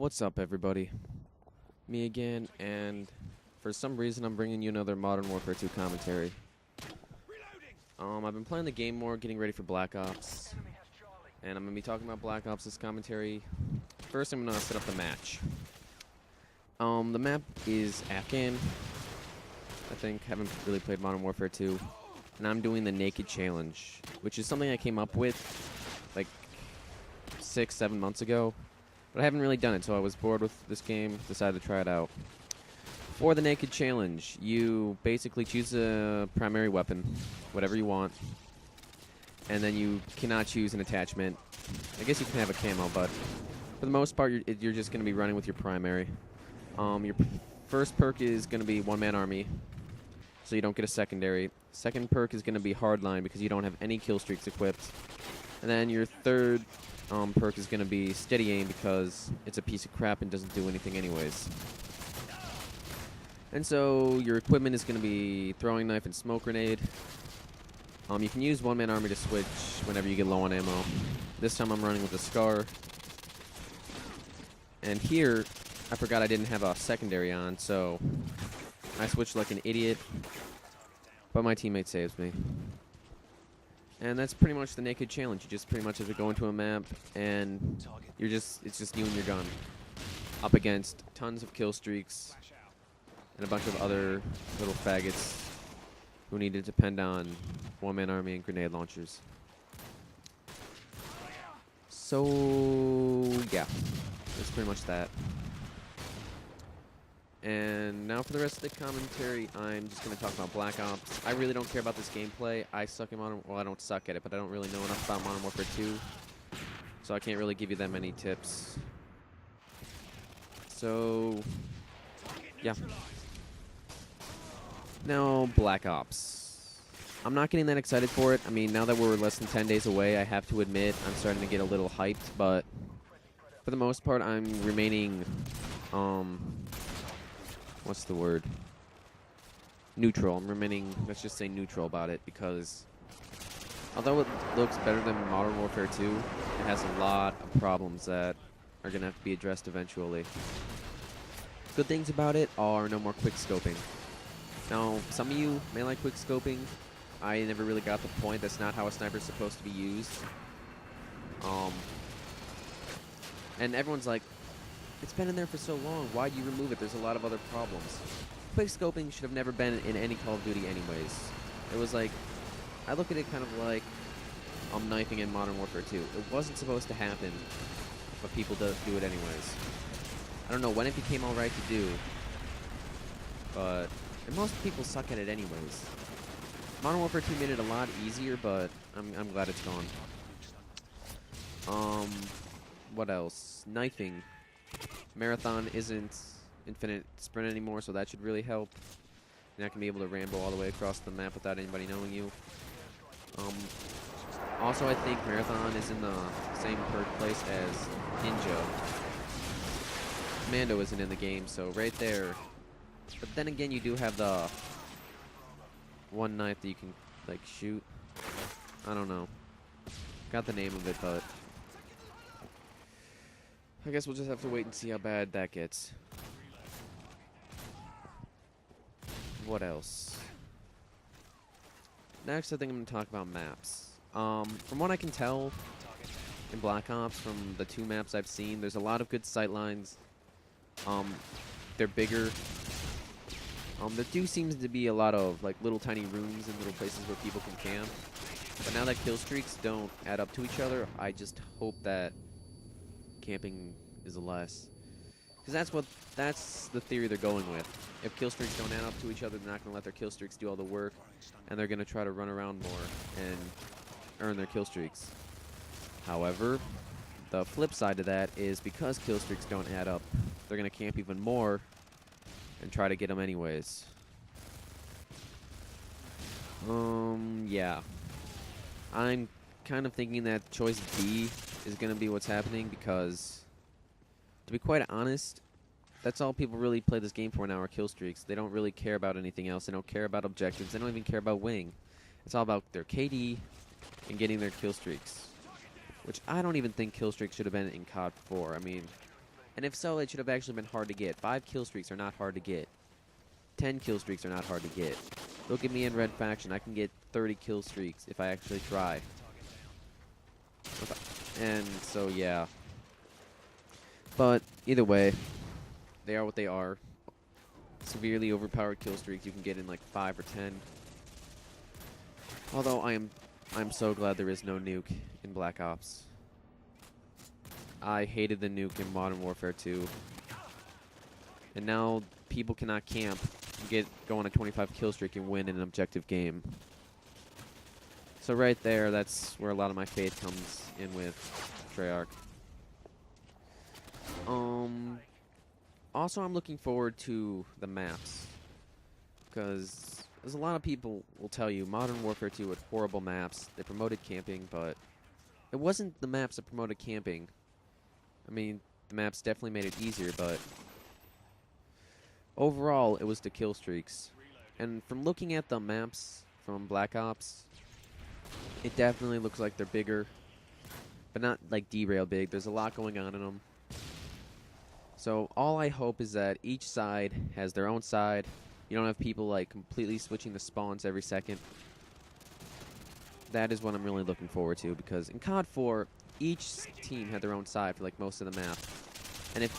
What's up, everybody? Me again, and for some reason I'm bringing you another Modern Warfare 2 commentary. I've been playing the game more, getting ready for Black Ops, and I'm going to be talking about Black Ops this commentary. First, I'm going to set up the match. The map is Afghan, I think. Haven't really played Modern Warfare 2, and I'm doing the Naked Challenge, which is something I came up with, like, 6-7 months ago. But I haven't really done it, so I was bored with this game, decided to try it out. For the Naked Challenge, you basically choose a primary weapon, whatever you want, and then you cannot choose an attachment. I guess you can have a camo, but for the most part, you're just going to be running with your primary. Your first perk is going to be one-man army, so you don't get a secondary. Second perk is going to be hardline because you don't have any kill streaks equipped. And then your third perk is going to be steady aim because it's a piece of crap and doesn't do anything anyways. And so your equipment is going to be throwing knife and smoke grenade. You can use one-man army to switch whenever you get low on ammo. This time I'm running with a SCAR. And here, I forgot I didn't have a secondary on, so I switched like an idiot. But my teammate saves me. And that's pretty much the Naked Challenge. You just pretty much have to go into a map, and it's just you and your gun. Up against tons of kill streaks, and a bunch of other little faggots who need to depend on one-man army and grenade launchers. So, yeah. That's pretty much that. And now for the rest of the commentary, I'm just going to talk about Black Ops. I really don't care about this gameplay. I suck at Modern... Well, I don't suck at it, but I don't really know enough about Modern Warfare 2. So I can't really give you that many tips. So, yeah. Now, Black Ops. I'm not getting that excited for it. I mean, now that we're less than 10 days away, I have to admit I'm starting to get a little hyped. But for the most part, I'm remaining... what's the word? Neutral. I'm remaining, let's just say neutral about it, because although it looks better than Modern Warfare 2, it has a lot of problems that are going to have to be addressed eventually. Good things about it are no more quick scoping. Now, some of you may like quick scoping. I never really got the point. That's not how a sniper's supposed to be used. And everyone's like, it's been in there for so long. Why do you remove it? There's a lot of other problems. Quick scoping should have never been in any Call of Duty anyways. It was like, I look at it kind of like knifing in Modern Warfare 2. It wasn't supposed to happen, but people do it anyways. I don't know when it became alright to do, but and most people suck at it anyways. Modern Warfare 2 made it a lot easier, but I'm glad it's gone. What else? Knifing. Marathon isn't infinite sprint anymore, so that should really help. You're not going to be able to Rambo all the way across the map without anybody knowing you. Also, I think Marathon is in the same place as Ninja. Commando isn't in the game, so right there. But then again, you do have the one knife that you can, like, shoot. I don't know. Got the name of it, but I guess we'll just have to wait and see how bad that gets. What else? Next, I think I'm going to talk about maps. From what I can tell in Black Ops, from the 2 maps I've seen, there's a lot of good sight lines. They're bigger. There do seem to be a lot of like little tiny rooms and little places where people can camp. But now that kill streaks don't add up to each other, I just hope that camping is less, because that's the theory they're going with. If kill streaks don't add up to each other, they're not going to let their kill streaks do all the work, and they're going to try to run around more and earn their kill streaks. However, the flip side to that is because kill streaks don't add up, they're going to camp even more and try to get them anyways. Yeah. I'm kind of thinking that choice B is going to be what's happening because, to be quite honest, that's all people really play this game for now are kill streaks. They don't really care about anything else. They don't care about objectives. They don't even care about winning. It's all about their KD and getting their kill streaks, which I don't even think kill streaks should have been in COD 4. I mean, And if so, it should have actually been hard to get. 5 kill streaks are not hard to get. 10 kill streaks are not hard to get. Look at me in Red Faction. I can get 30 kill streaks if I actually try. And so, yeah. But either way, they are what they are. Severely overpowered kill streaks you can get in like 5 or 10. Although I'm so glad there is no nuke in Black Ops. I hated the nuke in Modern Warfare 2. And now people cannot camp, go on a 25 kill streak and win in an objective game. So right there, that's where a lot of my faith comes in with Treyarch. Also, I'm looking forward to the maps, because there's a lot of people will tell you Modern Warfare 2 had horrible maps. They promoted camping, but it wasn't the maps that promoted camping. I mean, the maps definitely made it easier, but overall, it was the kill streaks. And from looking at the maps from Black Ops, it definitely looks like they're bigger, but not like derail big. There's a lot going on in them. So all I hope is that each side has their own side. You don't have people like completely switching the spawns every second. That is what I'm really looking forward to, because in COD 4, each team had their own side for like most of the map. And if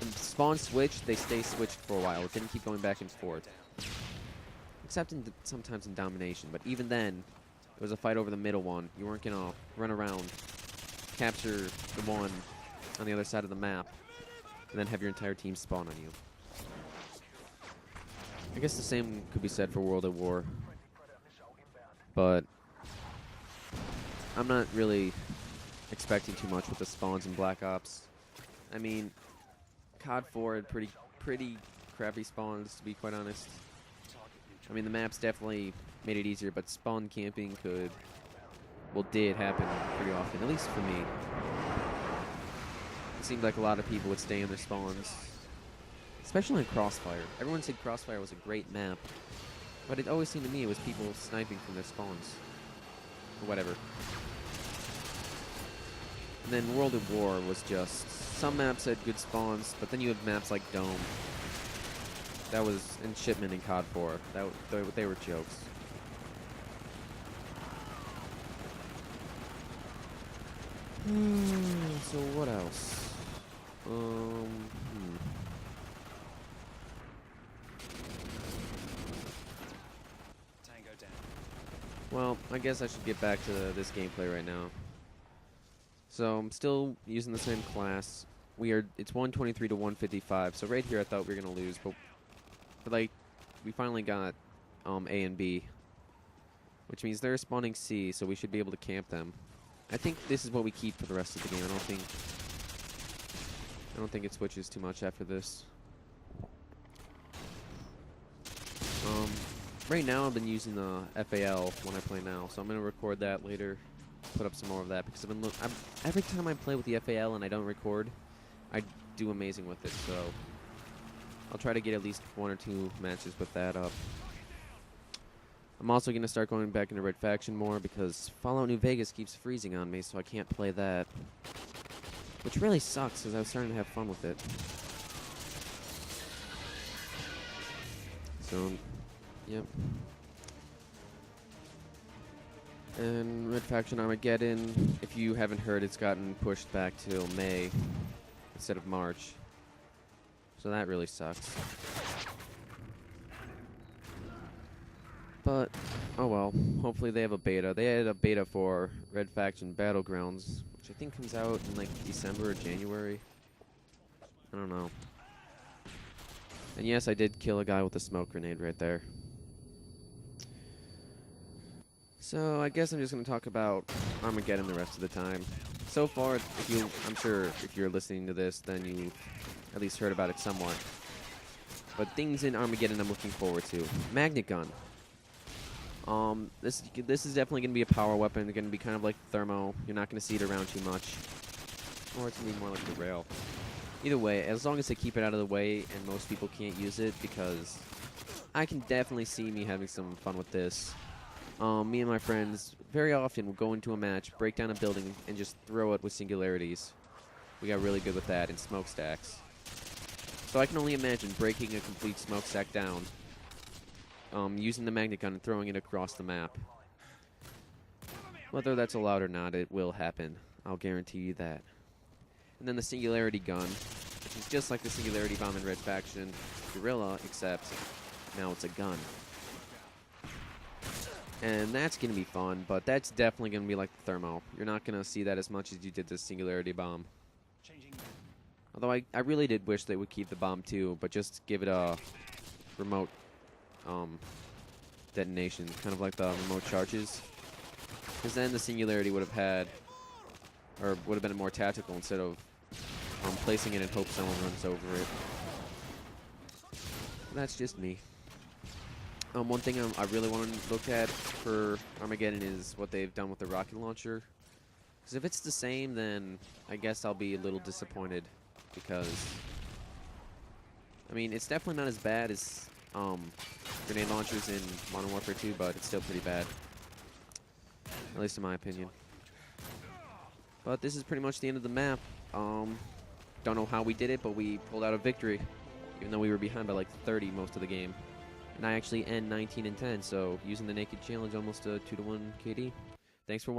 the spawn switched, they stay switched for a while. It didn't keep going back and forth. Except sometimes in Domination. But even then, it was a fight over the middle one. You weren't going to run around, capture the one on the other side of the map, and then have your entire team spawn on you. I guess the same could be said for World at War. But I'm not really expecting too much with the spawns in Black Ops. I mean, COD 4 had pretty crappy spawns, to be quite honest. I mean, the maps definitely made it easier, but spawn camping did happen pretty often, at least for me. It seemed like a lot of people would stay in their spawns, especially in Crossfire. Everyone said Crossfire was a great map, but it always seemed to me it was people sniping from their spawns, or whatever. And then World at War was just, some maps had good spawns, but then you have maps like Dome. That was, and Shipment in COD 4. They were jokes. So what else? Well, I guess I should get back to this gameplay right now. So I'm still using the same class. It's 123 to 155. So right here, I thought we were gonna lose, but like, we finally got A and B, which means they're spawning C, so we should be able to camp them. I think this is what we keep for the rest of the game. I don't think it switches too much after this. Right now I've been using the FAL when I play now, so I'm gonna record that later, put up some more of that, because every time I play with the FAL and I don't record, I do amazing with it. So I'll try to get at least 1 or 2 matches with that up. I'm also gonna start going back into Red Faction more, because Fallout New Vegas keeps freezing on me, so I can't play that. Which really sucks, because I was starting to have fun with it. So, yep. And Red Faction Armageddon, if you haven't heard, it's gotten pushed back till May instead of March. So that really sucks. But, oh well. Hopefully they have a beta. They had a beta for Red Faction Battlegrounds, which I think comes out in like December or January. I don't know. And yes, I did kill a guy with a smoke grenade right there. So I guess I'm just going to talk about Armageddon the rest of the time. So far, I'm sure if you're listening to this, then you at least heard about it somewhat. But things in Armageddon I'm looking forward to. Magnet Gun. This is definitely going to be a power weapon. It's going to be kind of like Thermo. You're not going to see it around too much. Or it's going to be more like the rail. Either way, as long as they keep it out of the way and most people can't use it, because I can definitely see me having some fun with this. Me and my friends very often will go into a match, break down a building, and just throw it with singularities. We got really good with that in smokestacks. So I can only imagine breaking a complete smokestack down, using the magnet gun and throwing it across the map. Whether that's allowed or not, it will happen. I'll guarantee you that. And then the Singularity gun, which is just like the Singularity bomb in Red Faction Guerrilla, except now it's a gun. And that's going to be fun, but that's definitely going to be like the Thermo. You're not going to see that as much as you did the Singularity bomb. Although I really did wish they would keep the bomb too, but just give it a remote detonation, kind of like the remote charges. Because then the Singularity would have had, or would have been more tactical instead of placing it in hope someone runs over it. That's just me. One thing I really want to look at for Armageddon is what they've done with the rocket launcher. Because if it's the same, then I guess I'll be a little disappointed. Because, I mean, it's definitely not as bad as grenade launchers in Modern Warfare 2, but it's still pretty bad. At least in my opinion. But this is pretty much the end of the map. Don't know how we did it, but we pulled out a victory. Even though we were behind by like 30 most of the game. And I actually end 19-10, so using the Naked Challenge, almost a 2-to-1 KD. Thanks for watching.